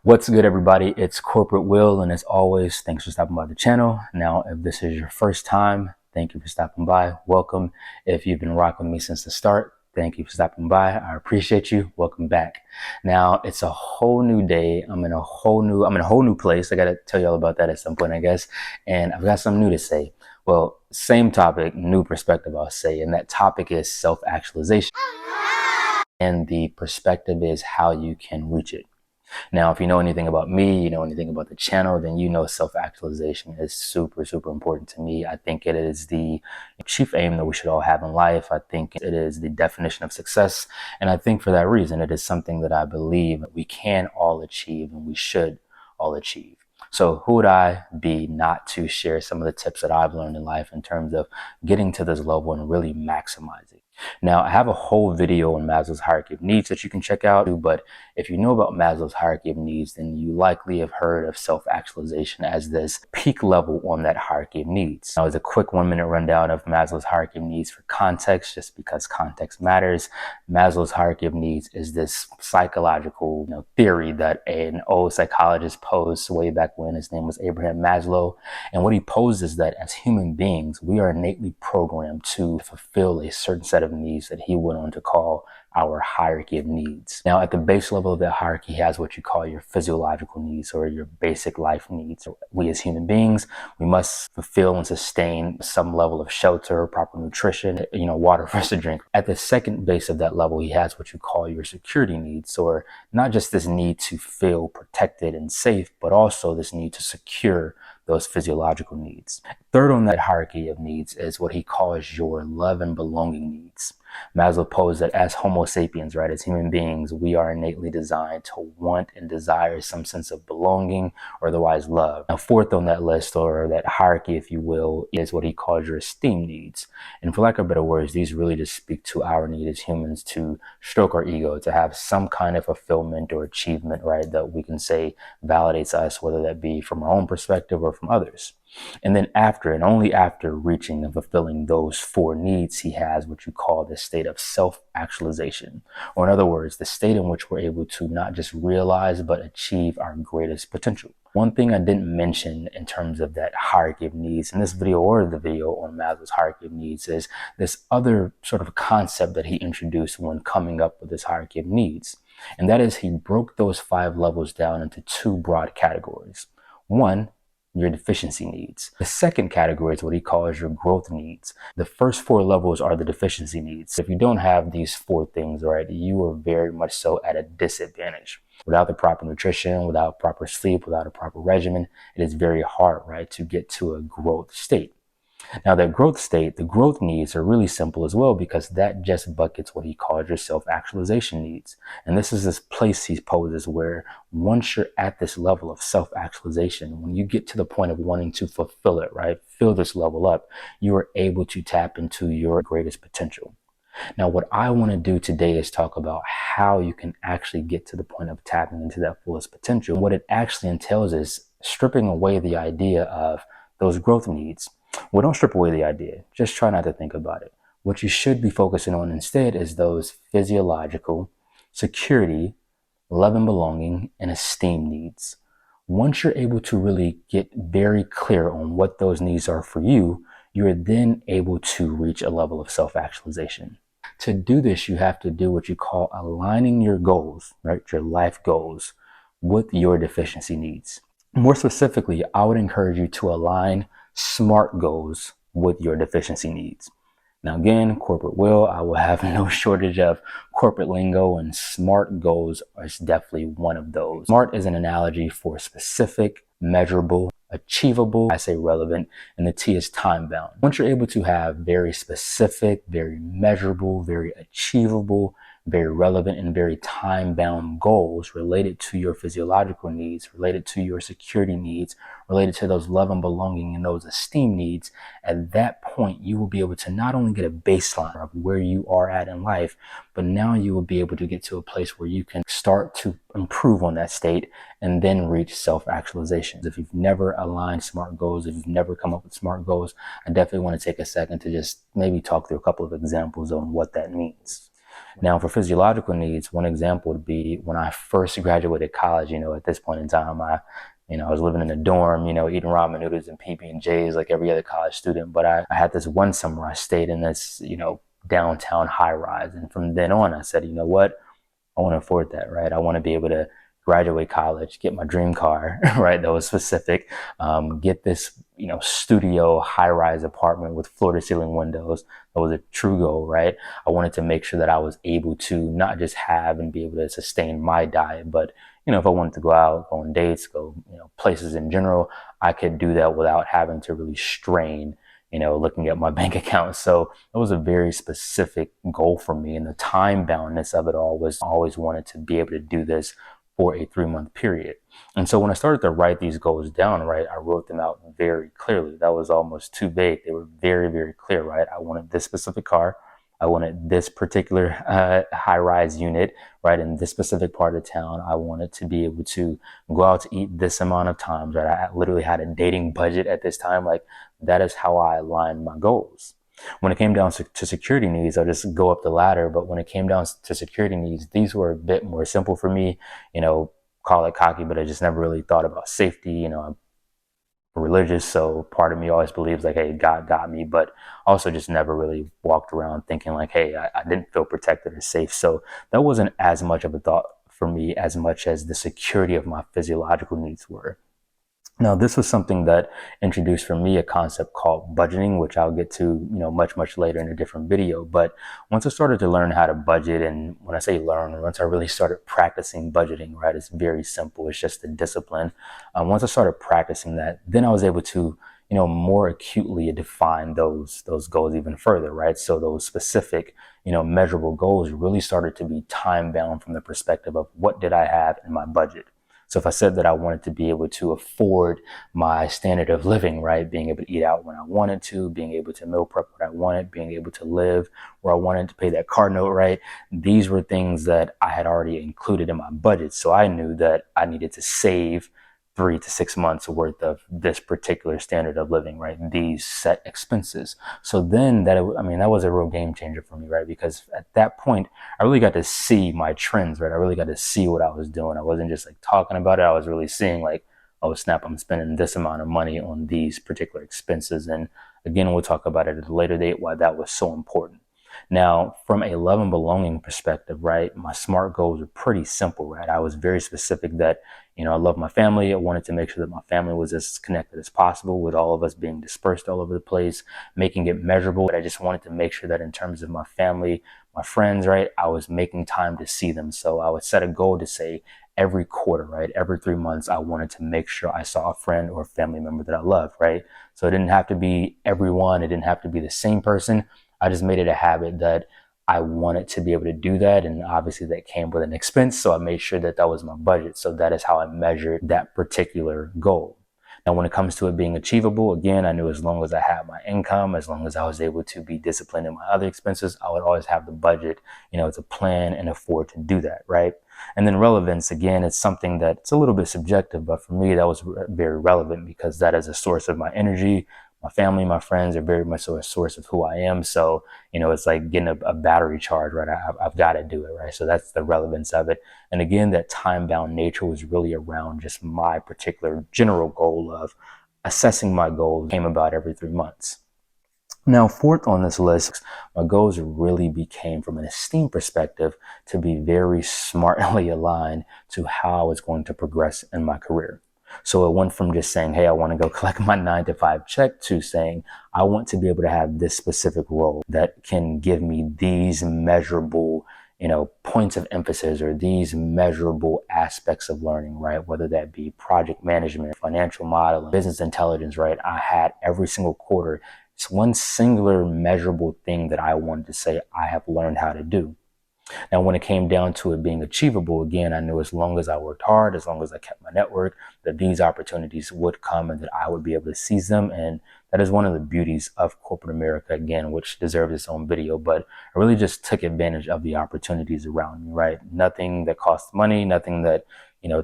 What's good, everybody? It's Corporate Will, and as always, thanks for stopping by the channel. Now, if this is your first time, thank you for stopping by. Welcome. If you've been rocking with me since the start, thank you for stopping by. I appreciate you. Welcome back. Now, it's a whole new day. I'm in a whole new place. I got to tell you all about that at some point, I guess. And I've got something new to say. Well, same topic, new perspective, I'll say. And that topic is self-actualization. And the perspective is how you can reach it. Now, if you know anything about me, you know anything about the channel, then you know self-actualization is super, super important to me. I think it is the chief aim that we should all have in life. I think it is the definition of success. And I think for that reason, it is something that I believe we can all achieve and we should all achieve. So who would I be not to share some of the tips that I've learned in life in terms of getting to this level and really maximizing? Now, I have a whole video on Maslow's hierarchy of needs that you can check out, but if you know about Maslow's hierarchy of needs, then you likely have heard of self-actualization as this peak level on that hierarchy of needs. Now, as a quick 1-minute rundown of Maslow's hierarchy of needs for context, just because context matters, Maslow's hierarchy of needs is this psychological theory that an old psychologist posed way back when. His name was Abraham Maslow. And what he posed is that as human beings, we are innately programmed to fulfill a certain set of needs that he went on to call our hierarchy of needs. Now, at the base level of that hierarchy, he has what you call your physiological needs or your basic life needs. We as human beings, we must fulfill and sustain some level of shelter, proper nutrition, water for us to drink. At the second base of that level, he has what you call your security needs, or not just this need to feel protected and safe, but also this need to secure those physiological needs. Third on that hierarchy of needs is what he calls your love and belonging needs. Maslow posed that as Homo sapiens, right, as human beings, we are innately designed to want and desire some sense of belonging or otherwise love. Now, fourth on that list, or that hierarchy, if you will, is what he calls your esteem needs. And for lack of better words, these really just speak to our need as humans to stroke our ego, to have some kind of fulfillment or achievement, right, that we can say validates us, whether that be from our own perspective or from others. And then after, and only after reaching and fulfilling those four needs, he has what you call the state of self-actualization. Or in other words, the state in which we're able to not just realize, but achieve our greatest potential. One thing I didn't mention in terms of that hierarchy of needs in this video or the video on Maslow's hierarchy of needs is this other sort of concept that he introduced when coming up with this hierarchy of needs. And that is, he broke those 5 levels down into 2 broad categories. One, your deficiency needs. The second category is what he calls your growth needs. The first 4 levels are the deficiency needs. If you don't have these 4 things, right, you are very much so at a disadvantage. Without the proper nutrition, without proper sleep, without a proper regimen, it is very hard, right, to get to a growth state. Now, that growth state, the growth needs are really simple as well, because that just buckets what he calls your self-actualization needs. And this is this place he poses where once you're at this level of self-actualization, when you get to the point of wanting to fulfill it, right, fill this level up, you are able to tap into your greatest potential. Now, what I want to do today is talk about how you can actually get to the point of tapping into that fullest potential. What it actually entails is stripping away the idea of those growth needs. Well, don't strip away the idea. Just try not to think about it. What you should be focusing on instead is those physiological, security, love and belonging, and esteem needs. Once you're able to really get very clear on what those needs are for you, you're then able to reach a level of self-actualization. To do this, you have to do what you call aligning your goals, right, your life goals, with your deficiency needs. More specifically, I would encourage you to align SMART goals with your deficiency needs. Now, again, corporate will, I will have no shortage of corporate lingo, and SMART goals is definitely one of those. SMART is an analogy for specific, measurable, achievable, I say relevant, and the T is time bound. Once you're able to have very specific, very measurable, very achievable, very relevant, and very time-bound goals related to your physiological needs, related to your security needs, related to those love and belonging and those esteem needs, at that point, you will be able to not only get a baseline of where you are at in life, but now you will be able to get to a place where you can start to improve on that state and then reach self-actualization. If you've never aligned SMART goals, if you've never come up with SMART goals, I definitely want to take a second to just maybe talk through a couple of examples on what that means. Now, for physiological needs, one example would be when I first graduated college. At this point in time, I was living in a dorm, eating ramen noodles and PB&Js like every other college student. But I had this one summer I stayed in this, downtown high rise. And from then on, I said, you know what? I want to afford that, right? I want to be able to graduate college, get my dream car, right? That was specific. Get this, studio high-rise apartment with floor-to-ceiling windows. That was a true goal, right? I wanted to make sure that I was able to not just have and be able to sustain my diet, but if I wanted to go out, go on dates, go, places in general, I could do that without having to really strain, looking at my bank account. So it was a very specific goal for me. And the time boundness of it all was always wanted to be able to do this for a 3-month period. And so when I started to write these goals down, right, I wrote them out very clearly. That was almost too vague. They were very, very clear, right? I wanted this specific car. I wanted this particular high-rise unit, right, in this specific part of town. I wanted to be able to go out to eat this amount of times, right? I literally had a dating budget at this time. Like, that is how I aligned my goals. When it came down to security needs, I'll just go up the ladder. But when it came down to security needs, these were a bit more simple for me. Call it cocky, but I just never really thought about safety. I'm religious, so part of me always believes like, hey, God got me, but also just never really walked around thinking like, hey, I didn't feel protected or safe. So that wasn't as much of a thought for me as much as the security of my physiological needs were. Now, this was something that introduced for me a concept called budgeting, which I'll get to, much, much later in a different video. But once I started to learn how to budget, and when I say learn, once I really started practicing budgeting, right, it's very simple. It's just a discipline. Once I started practicing that, then I was able to, more acutely define those goals even further, right? So those specific, measurable goals really started to be time bound from the perspective of what did I have in my budget. So if I said that I wanted to be able to afford my standard of living, right, being able to eat out when I wanted to, being able to meal prep what I wanted, being able to live where I wanted to pay that car note, right, these were things that I had already included in my budget. So I knew that I needed to save 3 to 6 months worth of this particular standard of living, right? These set expenses. So then that was a real game changer for me, right? Because at that point, I really got to see my trends, right? I really got to see what I was doing. I wasn't just like talking about it. I was really seeing like, oh snap, I'm spending this amount of money on these particular expenses. And again, we'll talk about it at a later date, why that was so important. Now, from a love and belonging perspective, right, my SMART goals are pretty simple, right? I was very specific that, I love my family. I wanted to make sure that my family was as connected as possible with all of us being dispersed all over the place, making it measurable. But I just wanted to make sure that in terms of my family, my friends, right, I was making time to see them. So I would set a goal to say every quarter, right, every 3 months, I wanted to make sure I saw a friend or a family member that I love, right? So it didn't have to be everyone. It didn't have to be the same person. I just made it a habit that I wanted to be able to do that. And obviously that came with an expense. So I made sure that that was my budget. So that is how I measured that particular goal. Now, when it comes to it being achievable, again, I knew as long as I had my income, as long as I was able to be disciplined in my other expenses, I would always have the budget, to plan and afford to do that, right? And then relevance, again, it's something that's a little bit subjective, but for me, that was very relevant because that is a source of my energy. My family, my friends are very much so a source of who I am. So, it's like getting a battery charge, right? I've got to do it, right? So that's the relevance of it. And again, that time-bound nature was really around just my particular general goal of assessing my goals came about every 3 months. Now, fourth on this list, my goals really became, from an esteem perspective, to be very smartly aligned to how I was going to progress in my career. So it went from just saying, hey, I want to go collect my 9-to-5 check to saying, I want to be able to have this specific role that can give me these measurable, points of emphasis or these measurable aspects of learning, right? Whether that be project management, financial modeling, business intelligence, right? I had every single quarter, it's one singular measurable thing that I wanted to say I have learned how to do. Now, when it came down to it being achievable, again, I knew as long as I worked hard, as long as I kept my network, that these opportunities would come and that I would be able to seize them. And that is one of the beauties of corporate America, again, which deserves its own video. But I really just took advantage of the opportunities around me, right? Nothing that cost money, nothing that,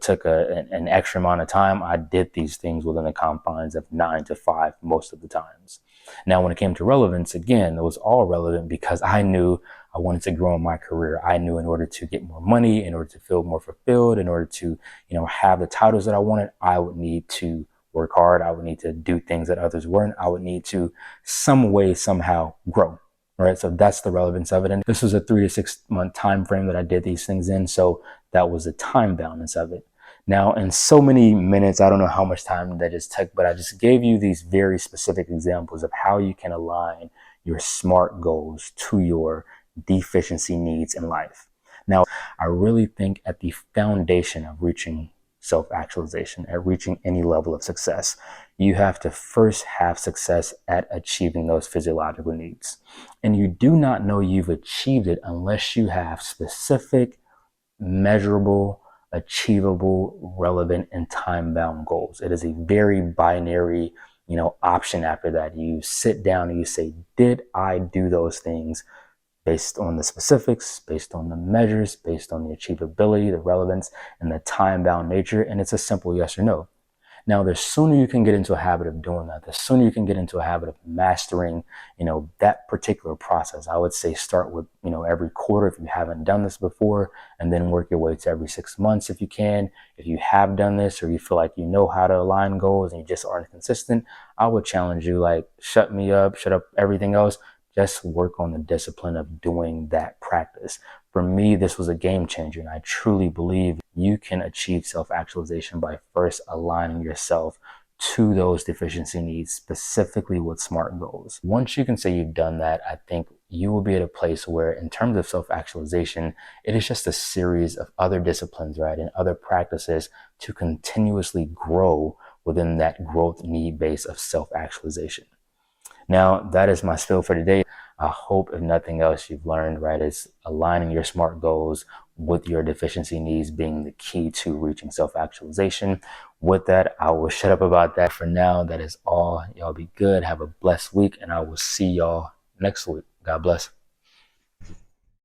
took an extra amount of time. I did these things within the confines of 9-to-5 most of the times. Now, when it came to relevance, again, it was all relevant because I knew I wanted to grow in my career. I knew in order to get more money, in order to feel more fulfilled, in order to, have the titles that I wanted, I would need to work hard. I would need to do things that others weren't. I would need to some way, somehow grow. Right. So that's the relevance of it. And this was a 3 to 6 month time frame that I did these things in. So that was the time balance of it. Now, in so many minutes, I don't know how much time that just took, but I just gave you these very specific examples of how you can align your SMART goals to your deficiency needs in life. Now, I really think at the foundation of reaching self-actualization, at reaching any level of success, you have to first have success at achieving those physiological needs. And you do not know you've achieved it unless you have specific, measurable, achievable, relevant, and time-bound goals. It is a very binary, option after that. You sit down and you say, did I do those things based on the specifics, based on the measures, based on the achievability, the relevance, and the time-bound nature? And it's a simple yes or no. Now, the sooner you can get into a habit of doing that, the sooner you can get into a habit of mastering, that particular process. I would say start with, every quarter if you haven't done this before, and then work your way to every 6 months if you can. If you have done this or you feel like you know how to align goals and you just aren't consistent, I would challenge you, like, shut me up, shut up everything else. Just work on the discipline of doing that practice. For me, this was a game changer, and I truly believe you can achieve self-actualization by first aligning yourself to those deficiency needs, specifically with SMART goals. Once you can say you've done that, I think you will be at a place where, in terms of self-actualization, it is just a series of other disciplines, right, and other practices to continuously grow within that growth need base of self-actualization. Now, that is my spiel for today. I hope, if nothing else, you've learned, right, is aligning your SMART goals with your deficiency needs being the key to reaching self-actualization. With that, I will shut up about that for now. That is all. Y'all be good. Have a blessed week, and I will see y'all next week. God bless.